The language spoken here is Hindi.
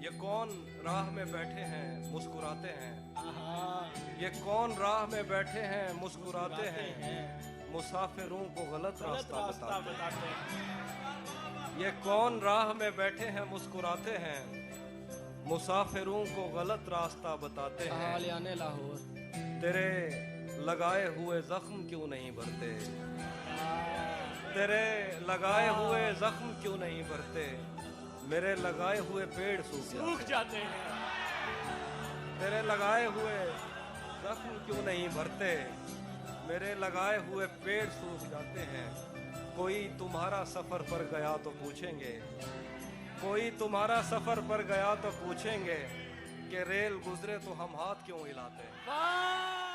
ये कौन राह में बैठे हैं मुस्कुराते हैं, आहा, ये कौन राह में बैठे हैं मुस्कुराते हैं, मुसाफिरों को गलत रास्ता बताते हैं। ये कौन राह में बैठे हैं मुस्कुराते हैं, मुसाफिरों को गलत रास्ता बताते हैं। आलियाने लाहौर, तेरे लगाए हुए जख्म क्यों नहीं भरते, तेरे लगाए हुए जख्म क्यों नहीं भरते, मेरे लगाए हुए पेड़ सूख जाते हैं। तेरे लगाए हुए जख्म क्यों नहीं भरते, मेरे लगाए हुए पेड़ सूख जाते हैं। कोई तुम्हारा सफर पर गया तो पूछेंगे, कोई तुम्हारा सफर पर गया तो पूछेंगे कि रेल गुजरे तो हम हाथ क्यों हिलाते। वाह